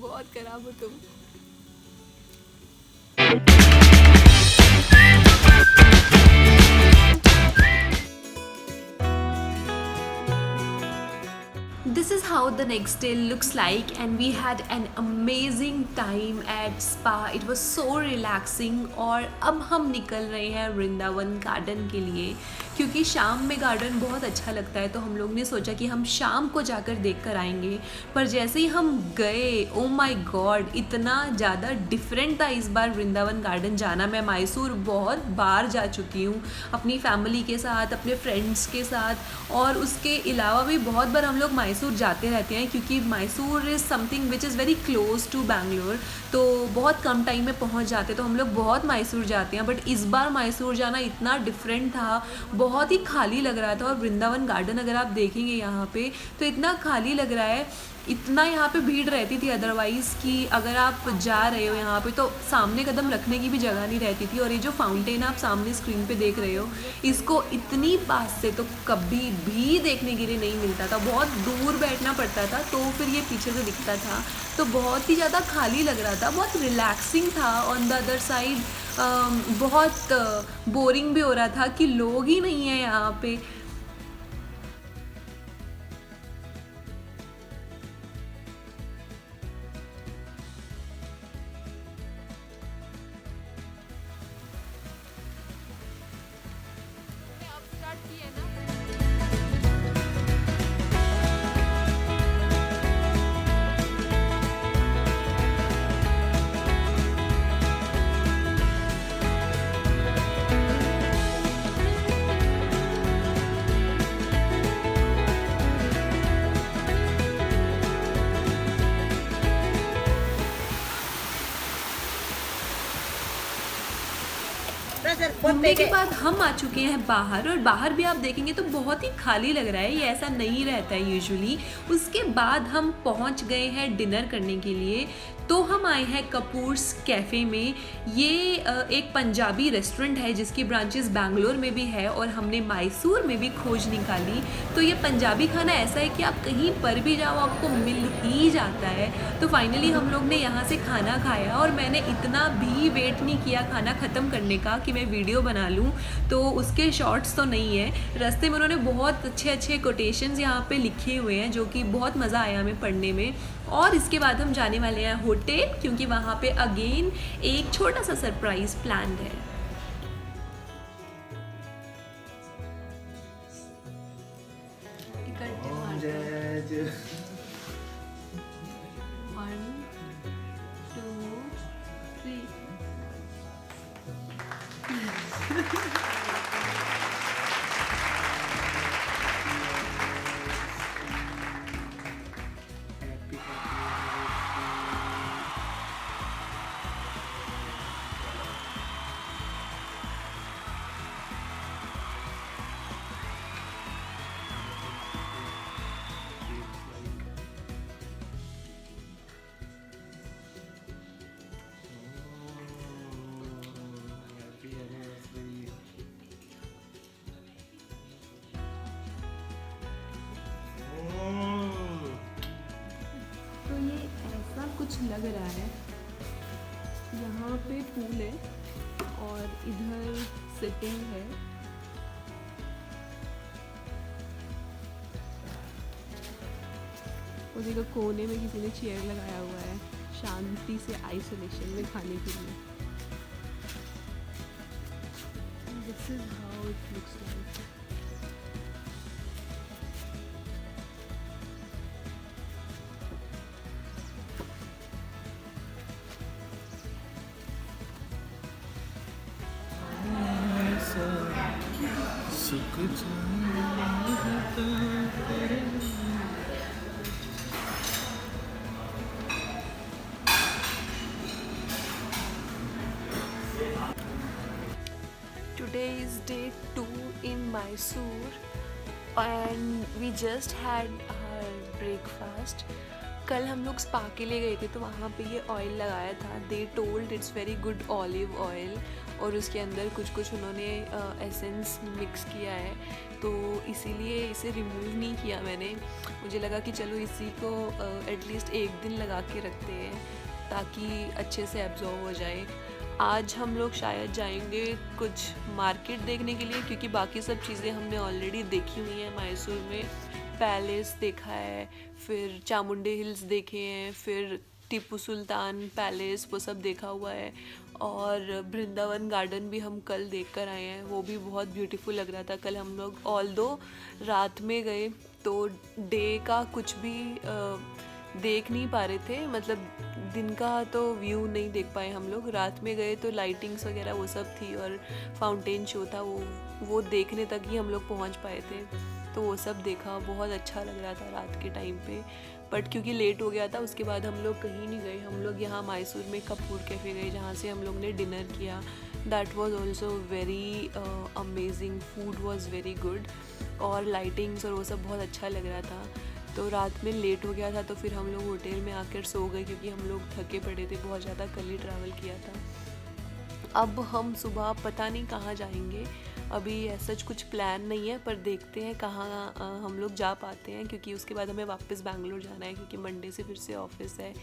बहुत खराब हो तुम। This is how the next day looks like, and we had an amazing time at spa. It was so relaxing. और अब हम निकल रहे हैं वृंदावन गार्डन के लिए, क्योंकि शाम में गार्डन बहुत अच्छा लगता है, तो हम लोग ने सोचा कि हम शाम को जाकर देख कर आएंगे। पर जैसे ही हम गए, ओ माय गॉड, इतना ज़्यादा डिफरेंट था इस बार वृंदावन गार्डन जाना। मैं मैसूर बहुत बार जा चुकी हूँ अपनी फैमिली के साथ, अपने फ्रेंड्स के साथ, और उसके अलावा भी बहुत बार हम लोग मैसूर जाते रहते हैं, क्योंकि Mysore is something which is very close to Bangalore, तो बहुत कम टाइम में पहुंच जाते, तो हम लोग बहुत मैसूर जाते हैं। बट इस बार मैसूर जाना इतना डिफरेंट था, बहुत ही खाली लग रहा था। और वृंदावन गार्डन अगर आप देखेंगे यहाँ पे, तो इतना खाली लग रहा है, इतना यहाँ पे भीड़ रहती थी अदरवाइज़, कि अगर आप जा रहे हो यहाँ पे तो सामने कदम रखने की भी जगह नहीं रहती थी। और ये जो फाउंटेन आप सामने स्क्रीन पे देख रहे हो, इसको इतनी पास से तो कभी भी देखने के लिए नहीं मिलता था, बहुत दूर बैठना पड़ता था, तो फिर ये पीछे से दिखता था। तो बहुत ही ज़्यादा खाली लग रहा था, बहुत रिलैक्सिंग था। ऑन द अदर साइड बहुत बोरिंग भी हो रहा था कि लोग ही नहीं है यहाँ पे। घूमने के बाद हम आ चुके हैं बाहर, और बाहर भी आप देखेंगे तो बहुत ही खाली लग रहा है, ये ऐसा नहीं रहता है यूजुअली। उसके बाद हम पहुंच गए हैं डिनर करने के लिए, तो हम आए हैं कपूर्स कैफ़े में। ये एक पंजाबी रेस्टोरेंट है जिसकी ब्रांचेस बैंगलोर में भी है, और हमने मैसूर में भी खोज निकाली। तो ये पंजाबी खाना ऐसा है कि आप कहीं पर भी जाओ आपको मिल ही जाता है। तो फाइनली हम लोग ने यहाँ से खाना खाया, और मैंने इतना भी वेट नहीं किया खाना ख़त्म करने का कि मैं वीडियो बना लूँ, तो उसके शॉर्ट्स तो नहीं है। रास्ते में उन्होंने बहुत अच्छे अच्छे कोटेशंस यहाँ पे लिखे हुए हैं, जो कि बहुत मज़ा आया हमें पढ़ने में। और इसके बाद हम जाने वाले हैं होटल, क्योंकि वहाँ पे अगेन एक छोटा सा सरप्राइज़ प्लान्ड है। One, two, three. तो ये ऐसा कुछ लग रहा है, यहाँ पे पूल है और इधर सिटिंग है। और देखो कोने में किसी ने चेयर लगाया हुआ है शांति से आइसोलेशन में खाने के लिए। This is how it looks like. Today is day 2 in Mysore and we just had our breakfast. कल हम लोग स्पा के लिए गए थे, तो वहाँ पे ये ऑयल लगाया था। They told it's very good olive oil, और उसके अंदर कुछ कुछ उन्होंने एसेंस मिक्स किया है, तो इसीलिए इसे रिमूव नहीं किया मैंने। मुझे लगा कि चलो इसी को एटलीस्ट एक दिन लगा के रखते हैं ताकि अच्छे से एब्जॉर्व हो जाए। आज हम लोग शायद जाएंगे कुछ मार्केट देखने के लिए, क्योंकि बाकी सब चीज़ें हमने ऑलरेडी देखी हुई हैं। मैसूर में पैलेस देखा है, फिर चामुंडी हिल्स देखे हैं, फिर टीपू सुल्तान पैलेस वो सब देखा हुआ है, और वृंदावन गार्डन भी हम कल देख कर आए हैं। वो भी बहुत ब्यूटीफुल लग रहा था। कल हम लोग ऑल्दो रात में गए तो डे का कुछ भी देख नहीं पा रहे थे, मतलब दिन का तो व्यू नहीं देख पाए हम लोग। रात में गए तो लाइटिंग्स वगैरह वो सब थी और फाउंटेन शो था, वो देखने तक ही हम लोग पहुंच पाए थे। तो वो सब देखा, बहुत अच्छा लग रहा था रात के टाइम पे। बट क्योंकि लेट हो गया था उसके बाद हम लोग कहीं नहीं गए। हम लोग यहाँ मैसूर में कपूर कैफ़े गए जहाँ से हम लोग ने डिनर किया। That was also very amazing, food was very good और लाइटिंग्स और वो सब बहुत अच्छा लग रहा था। तो रात में लेट हो गया था तो फिर हम लोग होटल में आकर सो गए क्योंकि हम लोग थके पड़े थे, बहुत ज़्यादा कल ही ट्रैवल किया था। अब हम सुबह पता नहीं कहाँ जाएंगे, अभी ऐसा कुछ प्लान नहीं है, पर देखते हैं कहाँ हम लोग जा पाते हैं, क्योंकि उसके बाद हमें वापस बैंगलोर जाना है क्योंकि मंडे से फिर से ऑफिस है।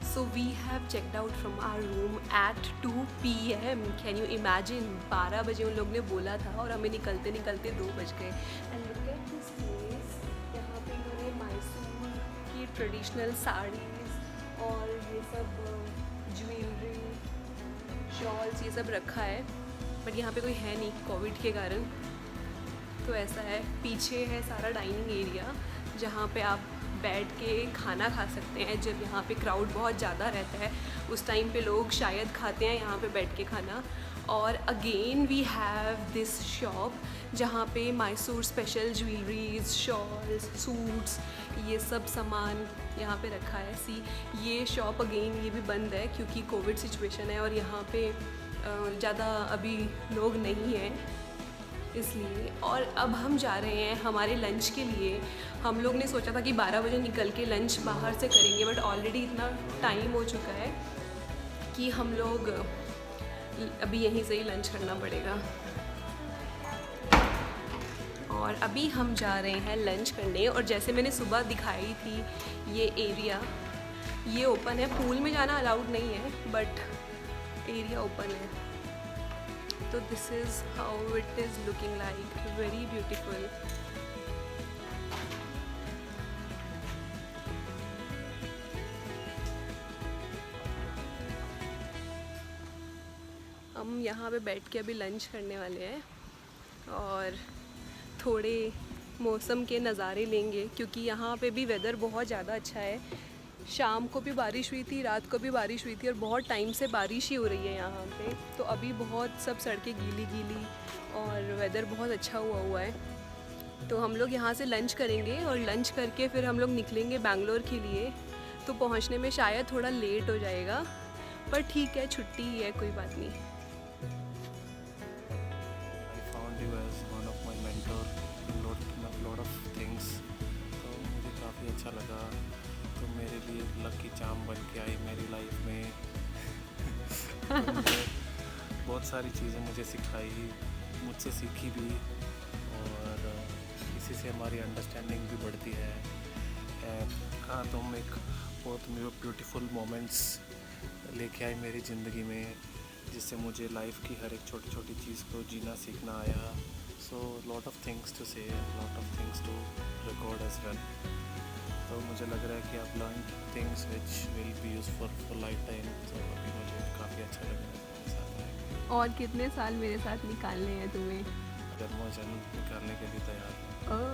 So we have checked out from our room at 2 PM. Can you imagine? 12 बजे उन लोग ने बोला था और हमें निकलते निकलते 2 बज गए। And look at this place. यहाँ पे इन्होंने मैसूर की ट्रेडिशनल साड़ीज़ और ये सब ज्वेलरी, शॉल्स ये सब रखा है। बट यहाँ पे कोई है नहीं कोविड के कारण, तो ऐसा है। पीछे है सारा डाइनिंग एरिया जहाँ पे आप बैठ के खाना खा सकते हैं। जब यहाँ पे क्राउड बहुत ज़्यादा रहता है उस टाइम पे लोग शायद खाते हैं यहाँ पे बैठ के खाना। और again we have this shop जहाँ पे Mysore special jewelleries, shawls, suits ये सब सामान यहाँ पे रखा है। सी ये शॉप अगेन ये भी बंद है क्योंकि कोविड सिचुएशन है और यहाँ पे ज़्यादा अभी लोग नहीं हैं इसलिए। और अब हम जा रहे हैं हमारे लंच के लिए। हम लोग ने सोचा था कि 12 बजे निकल के लंच बाहर से करेंगे, बट ऑलरेडी इतना टाइम हो चुका है कि हम लोग अभी यहीं से ही लंच करना पड़ेगा। और अभी हम जा रहे हैं लंच करने, और जैसे मैंने सुबह दिखाई थी ये एरिया ये ओपन है। पूल में जाना अलाउड नहीं है बट एरिया ओपन है। तो this is how it is looking like, very beautiful. हम यहाँ पे बैठ के अभी लंच करने वाले हैं और थोड़े मौसम के नज़ारे लेंगे क्योंकि यहाँ पे भी वेदर बहुत ज़्यादा अच्छा है। शाम को भी बारिश हुई थी, रात को भी बारिश हुई थी और बहुत टाइम से बारिश ही हो रही है यहाँ पे। तो अभी बहुत सब सड़कें गीली गीली और वेदर बहुत अच्छा हुआ है। तो हम लोग यहाँ से लंच करेंगे और लंच करके फिर हम लोग निकलेंगे बैंगलोर के लिए। तो पहुँचने में शायद थोड़ा लेट हो जाएगा, पर ठीक है, छुट्टी ही है, कोई बात नहीं। काफ़ी अच्छा लगा, तो मेरे लिए लकी चार्म बन के आई मेरी लाइफ में। तो मुझे बहुत सारी चीज़ें मुझे सिखाई, मुझसे सीखी भी, और इसी से हमारी अंडरस्टैंडिंग भी बढ़ती है। हाँ, तुम एक बहुत ब्यूटीफुल मोमेंट्स लेके आई मेरी ज़िंदगी में, जिससे मुझे लाइफ की हर एक छोटी छोटी चीज़ को जीना सीखना आया। So lot of things to say, lot of things to record as well. तो मुझे लग रहा है कि आप learn things which will be useful for life time. तो अभी मुझे काफ़ी अच्छा लग रहा है मेरे साथ में। और कितने साल मेरे साथ निकालने हैं तुम्हें? जन्मोजन निकालने के लिए तैयार हूँ।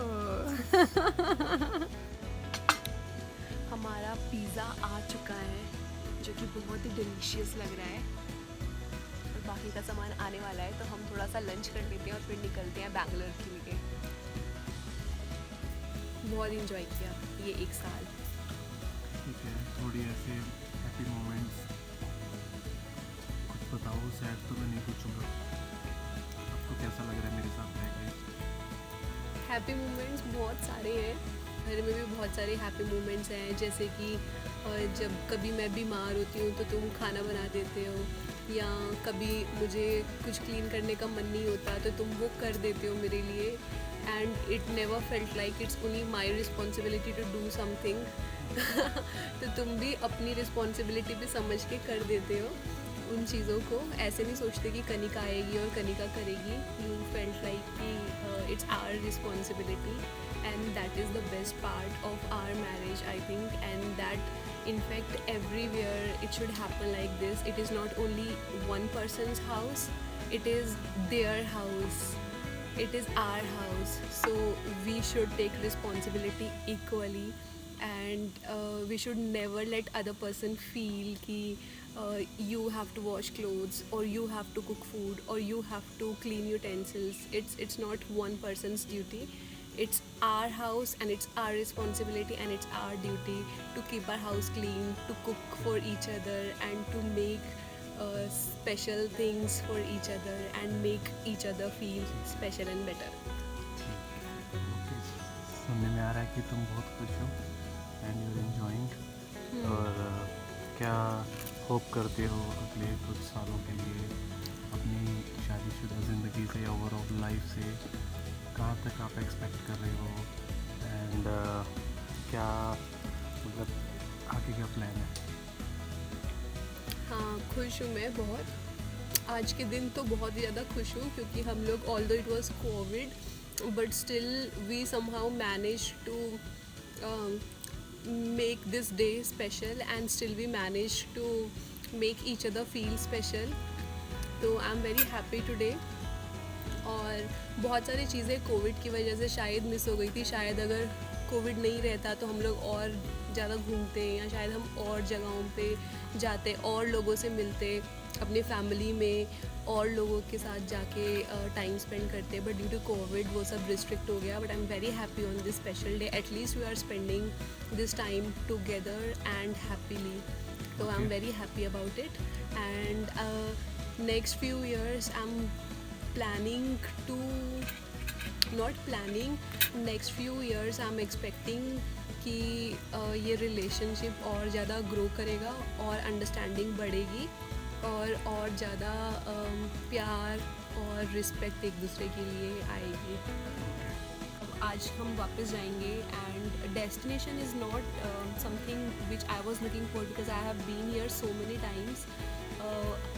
हमारा पिज़्ज़ा आ चुका है जो कि बहुत ही डिलीशियस लग रहा है, और बाकी का सामान आने वाला है। तो हम थोड़ा सा लंच कर लेते हैं और फिर निकलते हैं बैंगलोर के लिए। बहुत इंजॉय किया ये 1 साल। ठीक है, थोड़ी ऐसे हैप्पी मोमेंट्स कुछ बताओ। सैड तो मैं नहीं पूछूंगा, आपको कैसा लग रहा है मेरे साथ रह के? हैप्पी मोमेंट्स बहुत सारे हैं, मेरे में भी बहुत सारे हैप्पी मोमेंट्स हैं। जैसे कि जब कभी मैं बीमार होती हूँ तो तुम खाना बना देते हो, या कभी मुझे कुछ क्लीन करने का मन नहीं होता तो तुम वो कर देते हो मेरे लिए, and it never felt like it's only my responsibility to do something. तो तुम भी अपनी रिस्पॉन्सिबिलिटी भी समझ के कर देते हो उन चीज़ों को, ऐसे नहीं सोचते कि कनिका आएगी और कनिका करेगी। यू फेल्ट लाइक कि it's our responsibility, and that is the best part of our marriage I think, and that in fact everywhere it should happen like this. It is not only one person's house, it is their house, it is our house, so we should take responsibility equally, and we should never let other person feel ki you have to wash clothes or you have to cook food or you have to clean utensils. It's not one person's duty. It's our house and it's our responsibility and it's our duty to keep our house clean, to cook for each other and to make special things for each other and make each other feel special and better. सुनने में आ रहा है कि तुम बहुत खुश हो and you enjoying, और क्या होप करते हो अगले कुछ सालों के लिए अपनी शादीशुदा ज़िंदगी से या ओवरऑल लाइफ से? कहाँ तक आप एक्सपेक्ट कर रहे हो, एंड क्या मतलब आगे क्या प्लान है? हाँ, खुश हूँ मैं बहुत। आज के दिन तो बहुत ही ज़्यादा खुश हूँ क्योंकि हम लोग although it was COVID but still we somehow manage to make this day special and still we managed to make each other feel special. तो I'm very happy today. और बहुत सारी चीज़ें कोविड की वजह से शायद मिस हो गई थी। शायद अगर कोविड नहीं रहता तो हम लोग और ज़्यादा घूमते या शायद हम और जगहों पे जाते, और लोगों से मिलते, अपने फैमिली में और लोगों के साथ जाके टाइम स्पेंड करते, बट ड्यू टू कोविड वो सब रिस्ट्रिक्ट हो गया। But I am very happy on this special day, at least we are spending this time together and happily. तो I am very happy about it, and next few years I am planning to next few years I'm expecting कि ये relationship और ज़्यादा grow करेगा और understanding बढ़ेगी और ज़्यादा प्यार और रिस्पेक्ट एक दूसरे के लिए आएगी। आज हम वापस जाएंगे and destination is not something which I was looking for because I have been here so many times.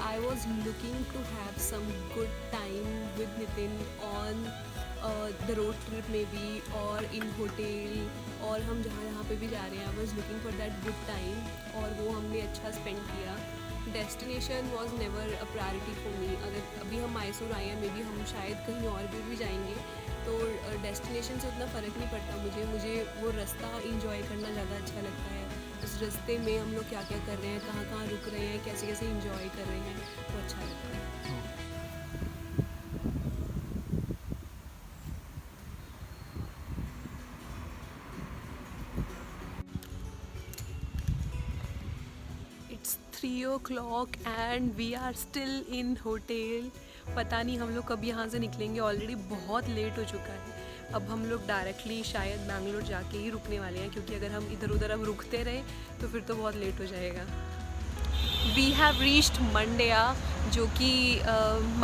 I was looking to have some good time with Nitin on the road trip maybe or in hotel, और हम जहाँ पे भी जा रहे हैं I was looking for that good time और वो हमने अच्छा spend किया. Destination was never a priority for me. अगर अभी हम मैसूर आए हैं, मे बी हम शायद कहीं और भी जाएंगे, तो डेस्टिनेशन से उतना फ़र्क नहीं पड़ता मुझे वो रास्ता इंजॉय करना ज़्यादा अच्छा लगता है. उस रास्ते में हम लोग क्या क्या कर रहे हैं, कहाँ कहाँ रुक रहे हैं, कैसे कैसे इंजॉय कर रहे हैं, वो अच्छा लगता है. It's 3 o'clock and we are still in hotel. पता नहीं हम लोग कब यहाँ से निकलेंगे, ऑलरेडी बहुत लेट हो चुका है. अब हम लोग डायरेक्टली शायद बैंगलोर जाके ही रुकने वाले हैं, क्योंकि अगर हम इधर उधर अब रुकते रहे तो फिर तो बहुत लेट हो जाएगा. वी हैव रीच्ड मंड्या, जो कि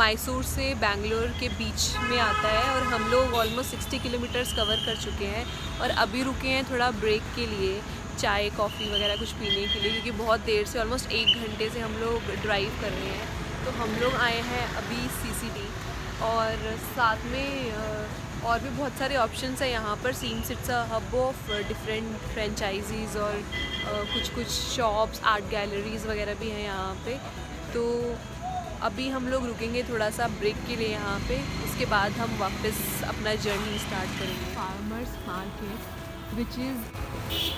मैसूर से बैंगलोर के बीच में आता है, और हम लोग ऑलमोस्ट 60 किलोमीटर्स कवर कर चुके हैं और अभी रुके हैं थोड़ा ब्रेक के लिए, चाय कॉफ़ी वगैरह कुछ पीने के लिए, क्योंकि बहुत देर से ऑलमोस्ट 1 घंटे से हम लोग ड्राइव कर रहे हैं. तो हम लोग आए हैं अभी CCD, और साथ में और भी बहुत सारे ऑप्शंस हैं यहाँ पर. Seems it's a hub of different franchisees और कुछ शॉप्स, आर्ट गैलरीज़ वगैरह भी हैं यहाँ पे. तो अभी हम लोग रुकेंगे थोड़ा सा ब्रेक के लिए यहाँ पे, उसके बाद हम वापस अपना जर्नी स्टार्ट करेंगे. फार्मर्स मार्केट विच इज़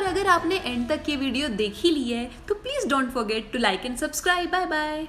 अगर आपने एंड तक ये वीडियो देख ही ली है तो please don't forget to like and subscribe. Bye bye.